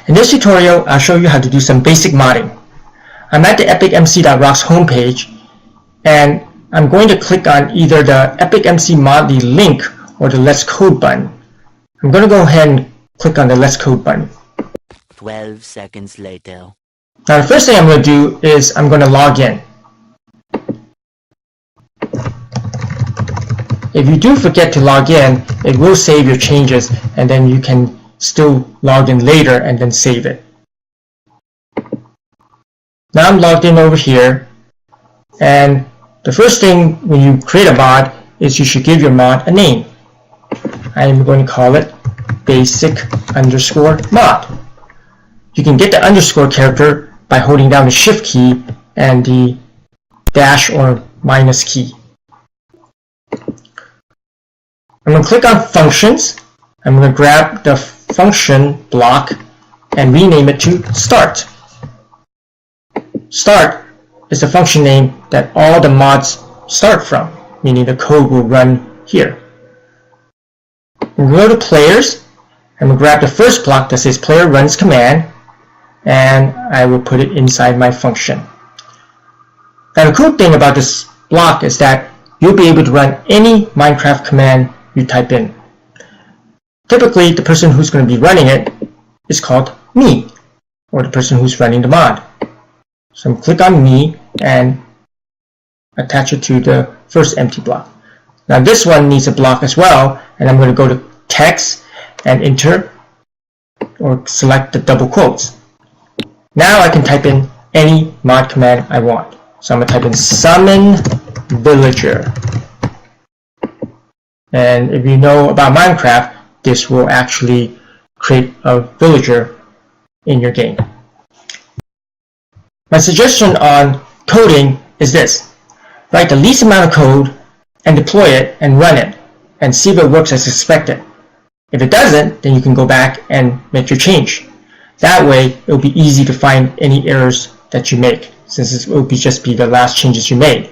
In this tutorial, I'll show you how to do some basic modding. I'm at the EpicMC.rocks homepage, and I'm going to click on either the EpicMC Modly link or the Let's Code button. I'm going to go ahead and click on the Let's Code button. 12 seconds later. Now the first thing I'm going to do is I'm going to log in. If you do forget to log in, it will save your changes, and then you can still log in later and then save it. Now I'm logged in over here, and the first thing when you create a mod is you should give your mod a name. I am going to call it basic_mod. You can get the underscore character by holding down the shift key and the dash or minus key. I'm going to click on functions. I'm going to grab the function block and rename it to start. Start is the function name that all the mods start from, meaning the code will run here. I'm going to go to players. I'm going to grab the first block that says player runs command, and I will put it inside my function. Now the cool thing about this block is that you'll be able to run any Minecraft command you type in. Typically, the person who's going to be running it is called me, or the person who's running the mod. So I'm going to click on me and attach it to the first empty block. Now this one needs a block as well, and I'm going to go to text and enter or select the double quotes. Now I can type in any mod command I want. So I'm going to type in summon villager. And if you know about Minecraft, this will actually create a villager in your game. My suggestion on coding is this. Write the least amount of code and deploy it and run it and see if it works as expected. If it doesn't, then you can go back and make your change. That way, it will be easy to find any errors that you make, since it will just be the last changes you made.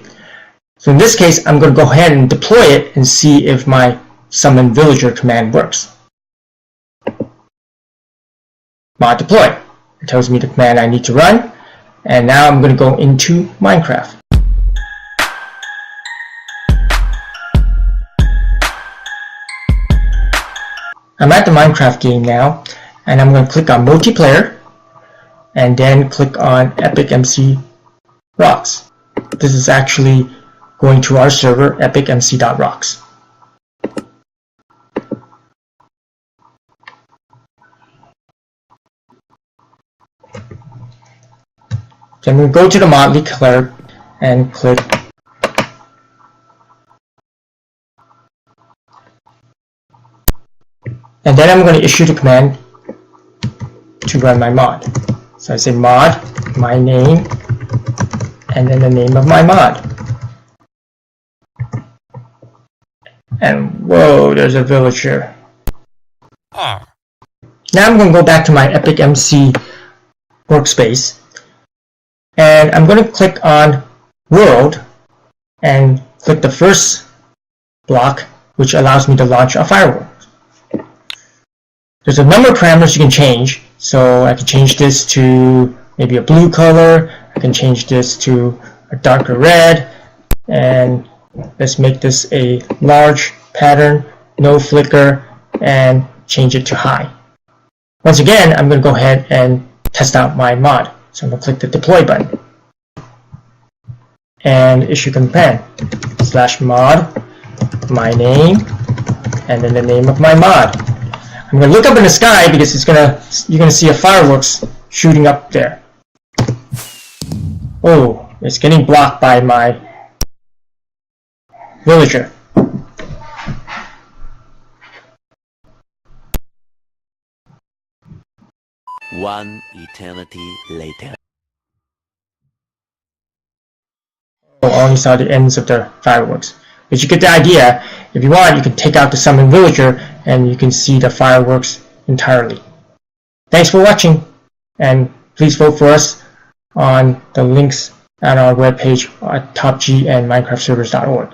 So in this case, I'm going to go ahead and deploy it and see if my summon villager command works. Mod deploy. It tells me the command I need to run, and now I'm going to go into Minecraft. I'm at the Minecraft game now, and I'm going to click on multiplayer and then click on EpicMC Rocks. This is actually going to our server, EpicMC.rocks. So I'm going to go to the Modly clerk and click and then I'm going to issue the command to run my mod. So I say mod, my name, and then the name of my mod. And whoa, there's a villager. Now I'm going to go back to my EpicMC workspace, and I'm going to click on world and click the first block, which allows me to launch a firework. There's a number of parameters you can change, so I can change this to maybe a blue color, I can change this to a darker red, and let's make this a large pattern, no flicker, and change it to high. Once again, I'm going to go ahead and test out my mod. So I'm going to click the deploy button and issue command /mod, my name, and then the name of my mod. I'm going to look up in the sky because you're going to see a fireworks shooting up there. Oh, it's getting blocked by my villager. One eternity later. I only saw the ends of the fireworks. But you get the idea. If you want, you can take out the summon villager and you can see the fireworks entirely. Thanks for watching, and please vote for us on the links at our webpage at topg and minecraftservers.org.